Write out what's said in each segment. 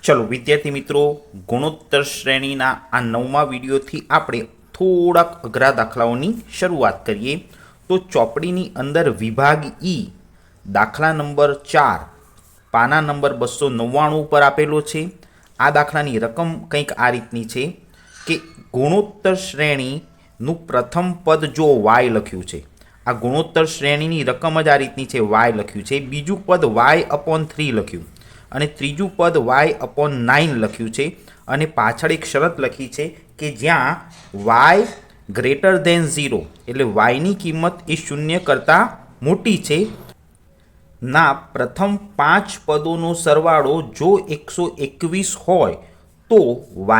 चलो विद्यार्थी मित्रों, गुणोत्तर श्रेणीना आ 9मा विडियोथी आपणे थोड़ाक अघरा दाखलाओनी शरूआत करीए। तो चोपड़ीनी अंदर विभाग ई दाखला नंबर 4 पाना नंबर 299 पर आपेलो छे। आ दाखलानी रकम कंईक आ रीतनी छे कि गुणोत्तर श्रेणीनुं प्रथम पद जो y लख्युं छे, आ गुणोत्तर श्रेणीनी रकम ज आ रीतनी छे, y लख्युं छे। बीजुं पद y/3 लख्युं અને ત્રીજું પદ y/9 લખ્યું છે અને પાછળ એક શરત લખી છે કે જ્યાં y ગ્રેટર ધેન 0 એટલે yની કિંમત એ 0 કરતાં મોટી છે ના પ્રથમ 5 પદોનો સરવાળો જો 121 હોય તો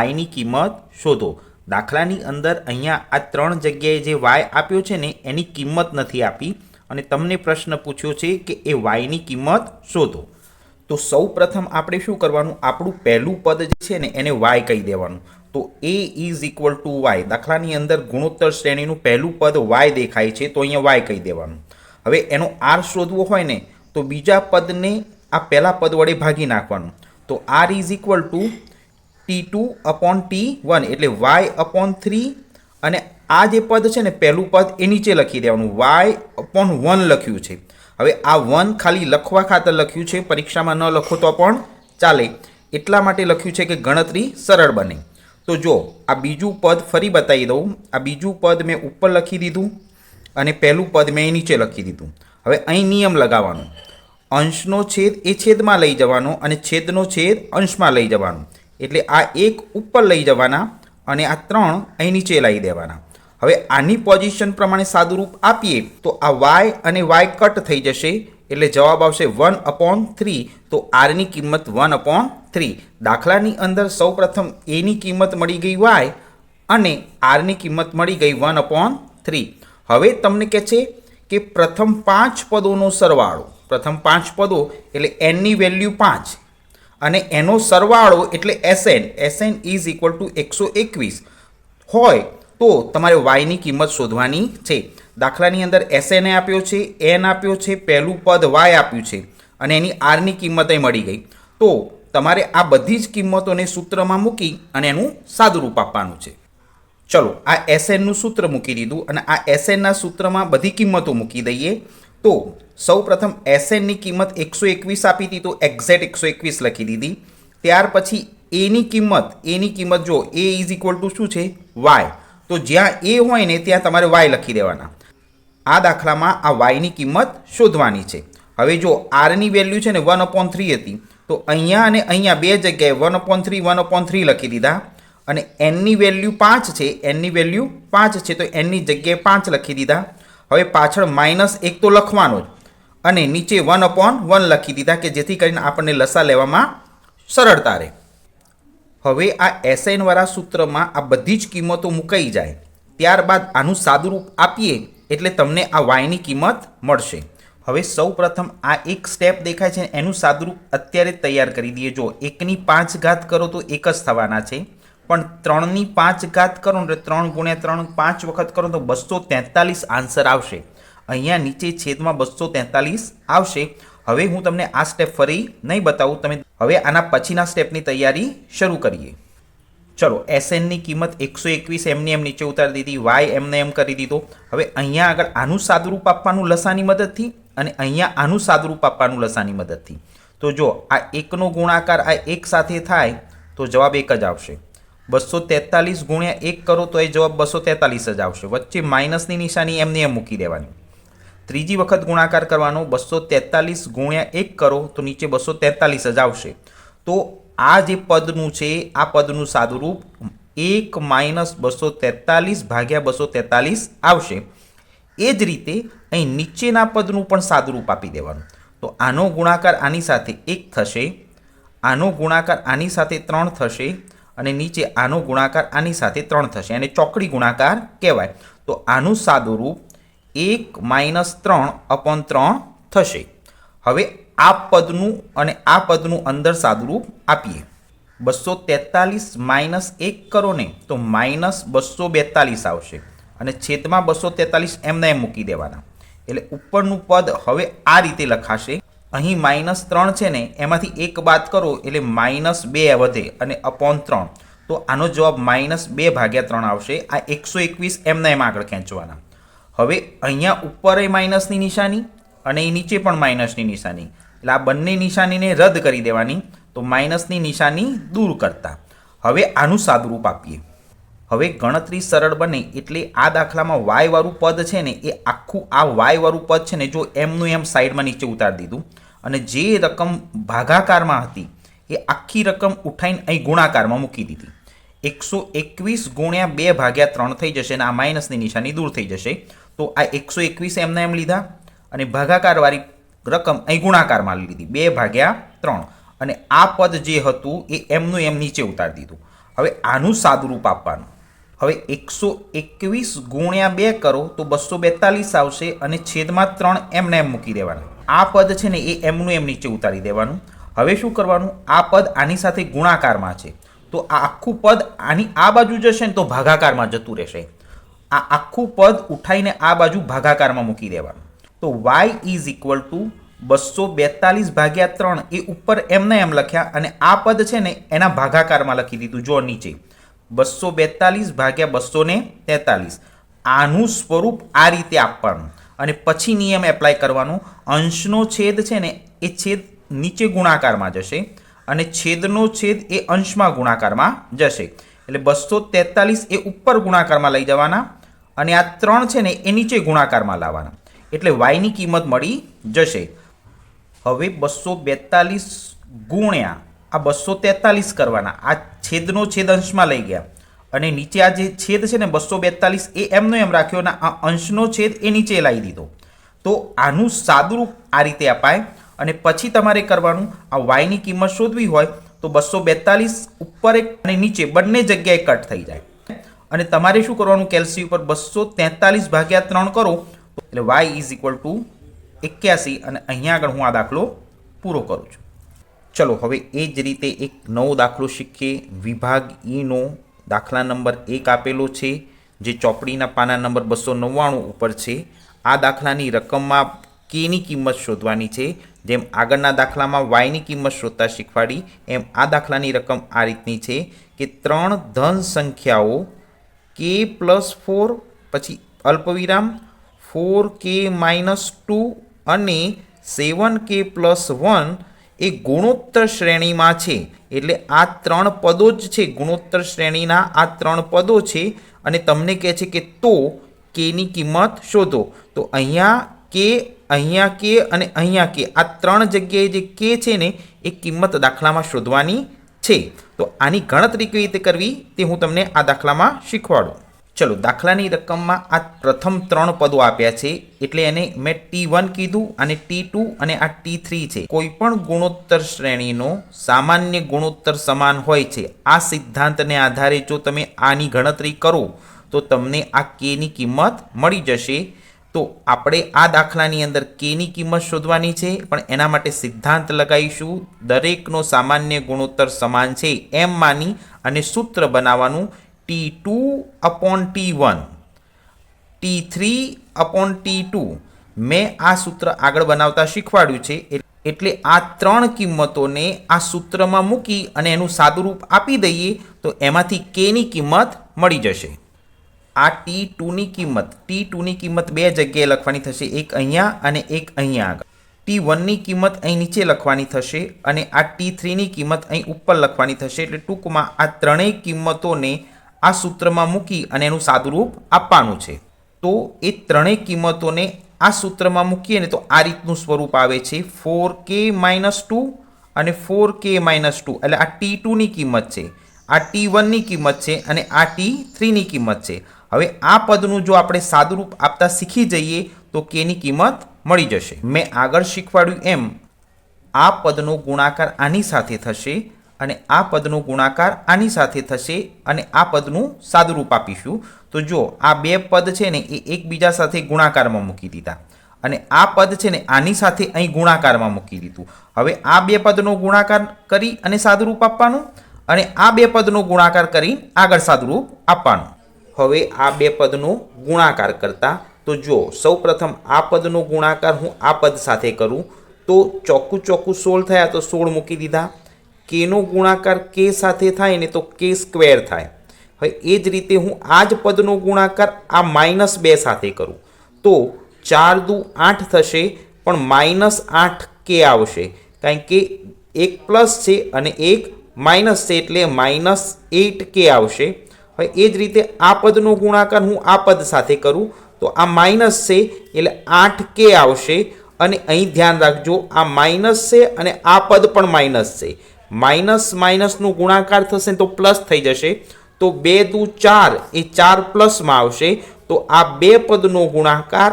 yની કિંમત શોધો। દાખલાની અંદર અહીંયા આ ત્રણ જગ્યાએ જે y આપ્યો છે ને એની કિંમત નથી આપી અને તમને પ્રશ્ન પૂછ્યો છે કે એ yની કિંમત શોધો। तो सौ प्रथम આપણે શું કરવાનું, આપણું પહેલું પદ જે છે ને એને y કહી દેવાનું। તો a is equal to y, દાખલાની અંદર ગુણોત્તર શ્રેણીનું પહેલું પદ y દેખાય છે તો અહીંયા y કહી દેવાનું। હવે એનો r શોધવો હોય ને તો બીજા પદને આ પહેલા પદ વડે ભાગી નાખવાનું। તો r is equal to t2/t1 એટલે y/3 અને આ જે પદ છે ને પહેલું પદ એ નીચે લખી દેવાનું, y/1 લખ્યું છે। હવે આ 1 ખાલી લખવા ખાતર લખ્યું છે, પરીક્ષામાં ન લખો તો પણ ચાલે, એટલા માટે લખ્યું છે કે ગણતરી સરળ બને। તો જો આ બીજું પદ ફરી બતાવી દઉં, આ બીજું પદ મેં ઉપર લખી દીધું અને પહેલું પદ મેં નીચે લખી દીધું। હવે અહીં નિયમ લગાવવાનો, અંશનો છેદ એ છેદમાં લઈ જવાનો અને છેદનો છેદ અંશમાં લઈ જવાનો, એટલે આ એક ઉપર લઈ જવાના અને આ 3 અહીં નીચે લાવી દેવાના। હવે આની પોઝિશન પ્રમાણે સાદુરૂપ આપીએ તો આ y અને y કટ થઈ જશે એટલે જવાબ આવશે 1/3। તો r ની કિંમત 1/3। દાખલાની અંદર સૌપ્રથમ a ની કિંમત મળી ગઈ y અને r ની કિંમત મળી ગઈ 1/3। હવે તમને કહે છે કે પ્રથમ 5 પદોનો સરવાળો, પ્રથમ 5 પદો એટલે n ની વેલ્યુ 5 અને એનો સરવાળો એટલે sn ઇઝ ઇક્વલ ટુ 121 હોય તો તમારે y ની કિંમત શોધવાની છે। દાખલાની અંદર sn આપ્યો છે, n આપ્યો છે, પહેલું પદ y આપ્યું છે અને એની r ની કિંમત મળી ગઈ। તો તમારે આ બધી જ કિંમતોને સૂત્રમાં મૂકી અને એનું સાદુરૂપ આપવાનું છે। ચલો આ sn નું સૂત્ર મૂકી દીધું અને આ sn ના સૂત્રમાં બધી કિંમતો મૂકી દઈએ। તો સૌપ્રથમ sn ની કિંમત 121 આપી હતી તો એક્ઝેક્ટ 121 લખી દીધી। ત્યાર પછી a ની કિંમત જો a ઇઝ ઇક્વલ ટુ શું છે, y, તો જ્યાં a હોય ને ત્યાં તમારે y લખી દેવાના। આ દાખલામાં આ y ની કિંમત શોધવાની છે। હવે જો r ની વેલ્યુ છે ને 1/3 હતી તો અહીંયા અને અહીંયા બે જગ્યાએ 1/3 લખી દીધા અને n ની વેલ્યુ 5 છે, n ની વેલ્યુ 5 છે તો n ની જગ્યાએ 5 લખી દીધા। હવે પાછળ -1 તો લખવાનો જ અને નીચે 1/1 લખી દીધા કે જેથી કરીને આપણને લસા લેવામાં સરળતા રહે। હવે આ SN વાળા સૂત્રમાં આ બધી જ કિંમતો મુકાઈ જાય, ત્યારબાદ આનું સાદુરૂપ આપીએ એટલે તમને આ y ની કિંમત મળશે। હવે સૌપ્રથમ આ એક સ્ટેપ દેખાય છે એનું સાદુરૂપ અત્યારે તૈયાર કરી દઈએ। જો 1 ની 5 ઘાત કરો તો 1 જ થવાના છે, પણ 3 ની 5 ઘાત કરો એટલે 3 × 3 5 વખત કરો તો 243 આન્સર આવશે। અહીંયા નીચે છેદમાં 243 આવશે। હવે હું તમને આ સ્ટેપ ફરી નહીં બતાવું, તમે હવે આના પછીના સ્ટેપની તૈયારી શરૂ કરીએ। ચલો SN ની કિંમત 121 એમની એમ નીચે ઉતારી દીધી, y એમને એમ કરી દીધો। હવે અહીંયા આગળ આનું સાદુરૂપ આપવાનું લસાની મદદથી અને અહીંયા આનું સાદુરૂપ આપવાનું લસાની મદદથી। તો જો આ 1 નો ગુણાકાર આ 1 સાથે થાય તો જવાબ 1 જ આવશે। 243 × 1 કરો તો એ જવાબ 243 જ આવશે। વચ્ચે માઇનસની નિશાની એમને એમ મૂકી દેવાની। ત્રીજી વખત ગુણાકાર કરવાનો, 243 × 1 કરો તો નીચે 243 જ આવશે। તો આ જે પદનું છે આ પદનું સાદુરૂપ 1 - 243 ભાગ્યા 243 આવશે। એ જ રીતે અહીં નીચેના પદનું પણ સાદુરૂપ આપી દેવાનું। તો આનો ગુણાકાર આની સાથે 1 થશે, આનો ગુણાકાર આની સાથે 3 થશે અને નીચે આનો ગુણાકાર આની સાથે 3 થશે, અને ચોકડી ગુણાકાર કહેવાય। તો આનું સાદુરૂપ 1 - 3/3 થશે। હવે આ પદનું અને આ પદનું અંદર સાદુરૂપ આપીએ। 243 - 1 કરો ને તો -242 આવશે અને છેદમાં 243 એમને એમ મૂકી દેવાના, એટલે ઉપરનું પદ હવે આ રીતે લખાશે અહીં -3 છે ને એમાંથી એક બાદ કરો એટલે -2 વધે અને /3, તો આનો જવાબ -2/3 આવશે. આ 121 એમના એમ આગળ ખેંચવાના. હવે અહીંયા ઉપર એ માઇનસની નિશાની અને એ નીચે પણ માઇનસની નિશાની, એટલે આ બંને નિશાનીને રદ કરી દેવાની. તો માઇનસની નિશાની દૂર કરતા હવે આનું સાદુરૂપ આપીએ. હવે ગણતરી સરળ બને એટલે આ દાખલામાં વાય વાળું પદ છે ને એ આખું આ વાય વાળું પદ છે ને જો એમનું એમ સાઈડમાં નીચે ઉતારી દીધું અને જે રકમ ભાગાકારમાં હતી એ આખી રકમ ઉઠાઈને અહીં ગુણાકારમાં મૂકી દીધી. 121 ગુણ્યા 2/3 થઈ જશે અને આ માઇનસની નિશાની દૂર થઈ જશે. તો આ 121 એમના એમ લીધા અને ભાગાકારવાળી રકમ અહીં ગુણાકારમાં લીધી 2/3 અને આ પદ જે હતું એ એમનું એમ નીચે ઉતારી દીધું. હવે આનું સાદુરૂપ આપવાનું. હવે 121 ગુણ્યા 2 કરો તો 242 આવશે અને છેદમાં 3 એમને એમ મૂકી દેવાના. આ પદ છે ને એ એમનું એમ નીચે ઉતારી દેવાનું. હવે શું કરવાનું? આ પદ આની સાથે ગુણાકારમાં છે તો આ આખું પદ આની આ બાજુ જશે ને તો ભાગાકારમાં જતું રહેશે. આ આખું પદ ઉઠાઈને આ બાજુ ભાગાકારમાં મૂકી દેવાનું. તો y ઇઝ ઇક્વલ ટુ 242/3 એ ઉપર એમને એમ લખ્યા અને આ પદ છે ને એના ભાગાકારમાં લખી દીધું. જો નીચે 242/243. આનું સ્વરૂપ આ રીતે આપવાનું અને પછી નિયમ એપ્લાય કરવાનો. અંશનો છેદ છે ને એ છેદ નીચે ગુણાકારમાં જશે અને છેદનો છેદ એ અંશમાં ગુણાકારમાં જશે. એટલે 243 એ ઉપર ગુણાકારમાં લઈ જવાના અને આ 3 છે ને એ નીચે ગુણાકારમાં લાવવાના. એટલે વાયની કિંમત મળી જશે. હવે 242 ગુણ્યા આ 243 કરવાના. આ છેદનો છેદ અંશમાં લઈ ગયા અને નીચે આ જે છેદ છે ને 242 એ એમનો એમ રાખ્યો અને આ અંશનો છેદ એ નીચે લાવી દીધો. તો આનું સાદુરૂપ આ રીતે અપાય અને પછી તમારે કરવાનું આ વાયની કિંમત શોધવી હોય તો 242 ઉપર એક અને નીચે બંને જગ્યાએ કટ થઈ જાય અને તમારે શું કરવાનું? કેલ્સી ઉપર 243/3 કરો એટલે y ઇઝ ઇક્વલ ટુ 81 અને અહીંયા આગળ હું આ દાખલો પૂરો કરું છું. ચલો હવે એ જ રીતે એક નવો દાખલો શીખીએ. વિભાગ ઈનો દાખલા નંબર 1 આપેલો છે જે ચોપડીના પાના નંબર 299 ઉપર છે. આ દાખલાની રકમમાં કેની કિંમત શોધવાની છે. જેમ આગળના દાખલામાં વાયની કિંમત શોધતા શીખવાડી એમ આ દાખલાની રકમ આ રીતની છે કે 3 ધન સંખ્યાઓ k+4 પછી અલ્પવિરામ 4k-2 અને 7k+1 એ ગુણોત્તર શ્રેણીમાં છે. એટલે આ 3 પદો જ છે ગુણોત્તર શ્રેણીના. આ 3 પદો છે અને તમને કહે છે કે તો કેની કિંમત શોધો. તો અહીંયા કે, અહીંયા કે અને અહીંયા કે આ 3 જગ્યાએ જે કે છે ને એ કિંમત દાખલામાં શોધવાની છે. તો આની ગણતરી કેવી રીતે કરવી તે હું તમને આ દાખલામાં શીખવાડું. ચલો દાખલાની રકમમાં આ પ્રથમ 3 પદો આપ્યા છે એટલે એને મેં T1 કીધું અને T2 અને આ T3 છે. કોઈ પણ ગુણોત્તર શ્રેણીનો સામાન્ય ગુણોત્તર સમાન હોય છે. આ સિદ્ધાંતને આધારે જો તમે આની ગણતરી કરો તો તમને આ કેની કિંમત મળી જશે. તો આપણે આ દાખલાની અંદર કેની કિંમત શોધવાની છે પણ એના માટે સિદ્ધાંત લગાવીશું. દરેકનો સામાન્ય ગુણોત્તર સમાન છે એમ માની અને સૂત્ર બનાવવાનું T2/T1 T3/T2. મેં આ સૂત્ર આગળ બનાવતા શીખવાડ્યું છે. એટલે આ 3 કિંમતોને આ સૂત્રમાં મૂકી અને એનું સાદુરૂપ આપી દઈએ તો એમાંથી કેની કિંમત મળી જશે. આ T2ની કિંમત બે જગ્યાએ લખવાની થશે, એક અહીંયા અને એક અહીંયા આગળ. T1ની કિંમત અહીં નીચે લખવાની થશે અને આ T3ની કિંમત અહીં ઉપર લખવાની થશે. એટલે ટૂંકમાં આ ત્રણેય કિંમતોને આ સૂત્રમાં મૂકી અને એનું સાદુરૂપ આપવાનું છે. તો એ ત્રણેય કિંમતોને આ સૂત્રમાં મૂકીએ ને તો આ રીતનું સ્વરૂપ આવે છે 4k-2 અને 4k-2. એટલે આ T2ની કિંમત છે, આ T1ની કિંમત છે અને આ T3ની કિંમત છે. હવે આ પદનું જો આપણે સાદુરૂપ આપતા શીખી જઈએ તો કેની કિંમત મળી જશે. મેં આગળ શીખવાડ્યું એમ આ પદનો ગુણાકાર આની સાથે થશે અને આ પદનો ગુણાકાર આની સાથે થશે અને આ પદનું સાદુરૂપ આપીશું. તો જો આ બે પદ છે ને એ એકબીજા સાથે ગુણાકારમાં મૂકી દીધા અને આ પદ છે ને આની સાથે અહીં ગુણાકારમાં મૂકી દીધું. હવે આ બે પદનો ગુણાકાર કરી અને સાદુરૂપ આપવાનું અને આ બે પદનો ગુણાકાર કરી આગળ સાદુરૂપ આપવાનું. હવે આ બે પદનો ગુણાકાર કરતા તો જો સૌપ્રથમ આ પદનો ગુણાકાર હું આ પદ સાથે કરું તો ચોખ્ખું ચોખ્ખું 16 થયા તો 16 મૂકી દીધા. કેનો ગુણાકાર કે સાથે થાય ને તો કે સ્ક્વેર થાય. હવે એ જ રીતે હું આ જ પદનો ગુણાકાર આ -2 સાથે કરું તો 4 દુ 8 થશે, પણ -8 કે આવશે કારણ કે એક પ્લસ છે અને એક માઇનસ છે એટલે -8 કે આવશે. હવે એ જ રીતે આ પદનો ગુણાકાર હું આ પદ સાથે કરું તો આ માઇનસ છે એટલે 8 કે આવશે. અને અહીં ધ્યાન રાખજો આ માઇનસ છે અને આ પદ પણ માઇનસ છે. માઇનસ માઇનસનો ગુણાકાર થશે તો પ્લસ થઈ જશે તો 2 દુ 4 એ 4 પ્લસમાં આવશે. તો આ બે પદનો ગુણાકાર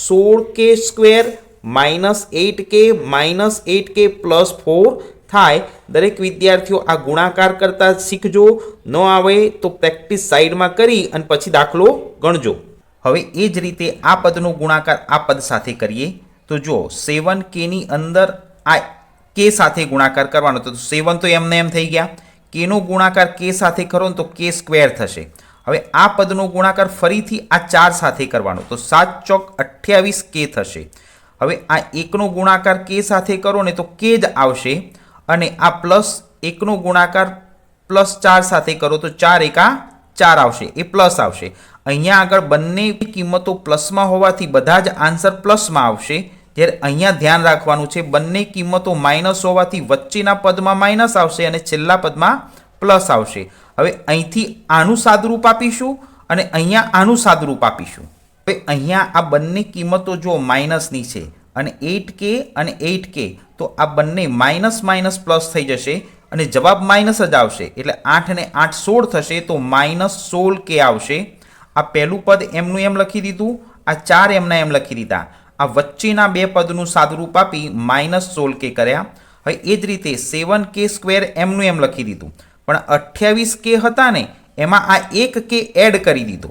16k સ્ક્વેર -8k -8k +4 થાય. દરેક વિદ્યાર્થીઓ આ ગુણાકાર કરતા શીખજો. ન આવે તો પ્રેક્ટિસ સાઈડમાં કરી અને પછી દાખલો ગણજો. હવે એ જ રીતે આ પદનો ગુણાકાર આ પદ સાથે કરીએ તો જો 7k ની અંદર આ કે સાથે ગુણાકાર કરવાનો તો 7 તો એમને એમ થઈ ગયા. કેનો ગુણાકાર કે સાથે કરો તો કે સ્ક્વેર થશે. હવે આ પદનો ગુણાકાર ફરીથી આ 4 સાથે કરવાનો તો 7 ચોક 28k થશે. હવે આ 1નો ગુણાકાર કે સાથે કરો ને તો કે જ આવશે અને આ +1નો ગુણાકાર +4 સાથે કરો તો 4 એકા 4 આવશે, એ પ્લસ આવશે. અહીંયા આગળ બંને કિંમતો પ્લસમાં હોવાથી બધા જ આન્સર પ્લસમાં આવશે. જ્યારે અહીંયા ધ્યાન રાખવાનું છે બંને કિંમતો માઇનસ હોવાથી વચ્ચેના પદમાં માઇનસ આવશે અને છેલ્લા પદમાં પ્લસ આવશે. હવે અહીંથી આનું સાદુરૂપ આપીશું અને અહીંયા આનું સાદુરૂપ આપીશું. હવે અહીંયા આ બંને કિંમતો જો માઇનસની છે અને 8k અને 8k તો આ બંને માઇનસ માઇનસ પ્લસ થઈ જશે અને જવાબ માઇનસ જ આવશે. એટલે 8 અને 8 16 થશે તો -16k આવશે. આ પહેલું પદ એમનું એમ લખી દીધું, આ 4 એમના એમ લખી દીધા. આ વચ્ચેના બે પદનું સાદુરૂપ આપી -16k કર્યા. હવે એ જ રીતે 7k સ્ક્વેર એમનું એમ લખી દીધું, પણ 28k હતા ને એમાં આ 1k એડ કરી દીધો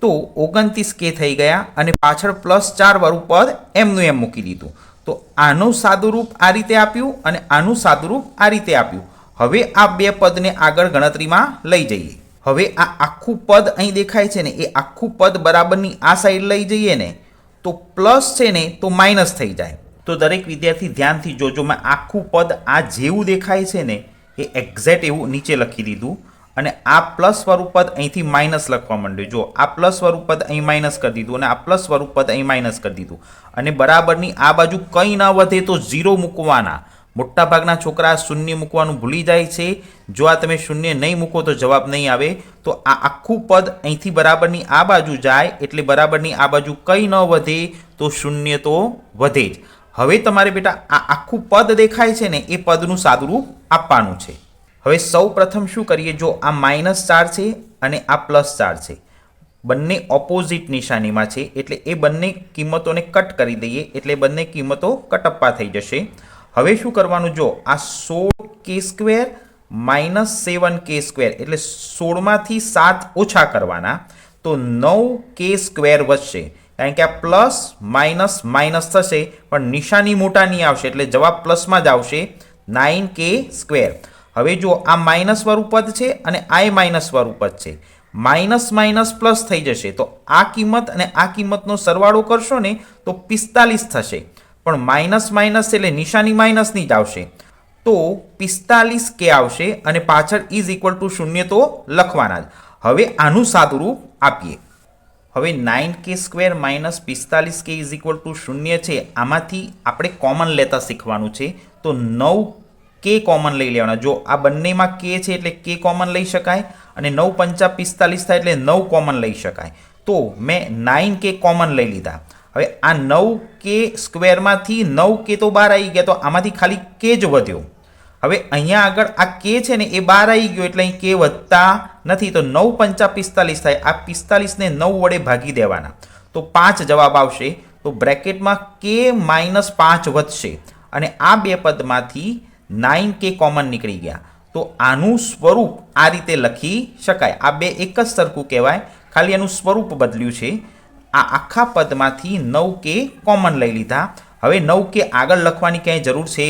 તો 29k થઈ ગયા અને પાછળ +4 વાળું પદ એમનું એમ મૂકી દીધું. તો આનું સાદુરૂપ આ રીતે આપ્યું અને આનું સાદુરૂપ આ રીતે આપ્યું. હવે આ બે પદને આગળ ગણતરીમાં લઈ જઈએ. હવે આ આખું પદ અહીં દેખાય છે ને એ આખું પદ બરાબરની આ સાઈડ લઈ જઈએ ને તો પ્લસ છે ને તો માઇનસ થઈ જાય. તો દરેક વિદ્યાર્થી ધ્યાનથી જોજો, મેં આખું પદ આ જેવું દેખાય છે ને એ એક્ઝેક્ટ એવું નીચે લખી દીધું અને આ પ્લસ વાળું પદ અહીંથી માઇનસ લખવા માંડ્યું. જો આ પ્લસ વાળું પદ અહીં માઇનસ કરી દીધું અને આ પ્લસ વાળું પદ અહીં માઇનસ કરી દીધું અને બરાબરની આ બાજુ કંઈ ન વધે તો 0 મૂકવાના. મોટાભાગના છોકરા શૂન્ય મૂકવાનું ભૂલી જાય છે. જો આ તમે શૂન્ય નહીં મૂકો તો જવાબ નહીં આવે. તો આ આખું પદ અહીંથી બરાબરની આ બાજુ જાય એટલે બરાબરની આ બાજુ કંઈ ન વધે તો શૂન્ય તો વધે જ. હવે તમારે બેટા આ આખું પદ દેખાય છે ને એ પદનું સાદુરૂપ આપવાનું છે. હવે સૌ પ્રથમ શું કરીએ, જો આ -4 છે અને આ +4 છે, બંને ઓપોઝિટ નિશાનીમાં છે એટલે એ બંને કિંમતોને કટ કરી દઈએ એટલે બંને કિંમતો કટપ્પા થઈ જશે. હવે શું કરવાનું, જો આ 16k સ્ક્વેર -7k સ્ક્વેર એટલે 16માંથી 7 ઓછા કરવાના તો 9k સ્ક્વેર વધશે કારણ કે આ પ્લસ માઇનસ માઇનસ થશે પણ નિશાની મોટા નહીં આવશે એટલે જવાબ પ્લસમાં જ આવશે 9k સ્ક્વેર. હવે જો આ માઇનસ વાળું પદ છે અને આ માઇનસ વાળું પદ છે, માઇનસ માઇનસ પ્લસ થઈ જશે તો આ કિંમત અને આ કિંમતનો સરવાળો કરશો ને તો 45 થશે પણ માઇનસ માઇનસ એટલે નિશાની માઇનસની જ આવશે તો 45k આવશે અને પાછળ =0 તો લખવાના જ. હવે આનું સાદુરૂપ આપીએ. હવે 9k સ્ક્વેર -45k =0 છે. આમાંથી આપણે કોમન લેતા શીખવાનું છે તો 9k કોમન લઈ લેવાના. જો આ બંનેમાં k છે એટલે k કોમન લઈ શકાય અને 9 × 5 = 45 થાય એટલે 9 કોમન લઈ શકાય. તો મેં 9k કોમન લઈ લીધા. હવે આ 9k સ્ક્વેરમાંથી 9k તો બહાર આવી ગયા તો આમાંથી ખાલી k જ વધ્યો. હવે અહીંયા આગળ આ k છે ને એ બહાર આવી ગયો એટલે અહીં k વધતા નથી તો 9 × 5 = 45 થાય. આ 45 ને 9 વડે ભાગી દેવાના તો 5 જવાબ આવશે. તો બ્રેકેટમાં k - 5 વધશે અને આ બે પદમાંથી 9k કોમન નીકળી ગયા તો આનું સ્વરૂપ આ રીતે લખી શકાય. આ બે એક જ સરખું કહેવાય, ખાલી એનું સ્વરૂપ બદલ્યું છે. આ આખા પદમાંથી 9k કોમન લઈ લીધા. હવે 9k આગળ લખવાની ક્યાંય જરૂર છે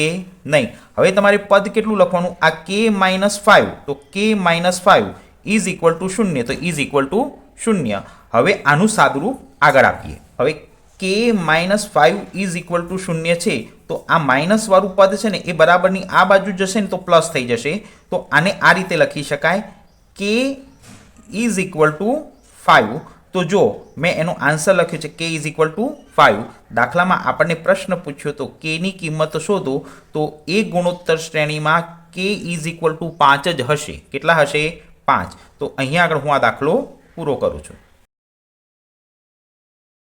નહીં. હવે તમારે પદ કેટલું લખવાનું, આ k - 5 તો k - 5 = 0 તો =0. હવે આનું સાદુરૂપ આગળ આપીએ. હવે કે -5 ઇઝ ઇક્વલ ટુ 0 છે તો આ માઇનસવાળું પદ છે ને એ બરાબરની આ બાજુ જશે ને તો પ્લસ થઈ જશે. તો આને આ રીતે લખી શકાય કે ઇઝ ઇક્વલ ટુ 5. તો જો મેં એનો આન્સર લખ્યો છે કે ઇઝ ઇક્વલ ટુ 5. દાખલામાં આપણને પ્રશ્ન પૂછ્યો તો કેની કિંમત શોધો, તો એ ગુણોત્તર શ્રેણીમાં કે ઇઝ ઇક્વલ ટુ 5 જ હશે. કેટલા હશે? 5. તો અહીંયા આગળ હું આ દાખલો પૂરો કરું છું.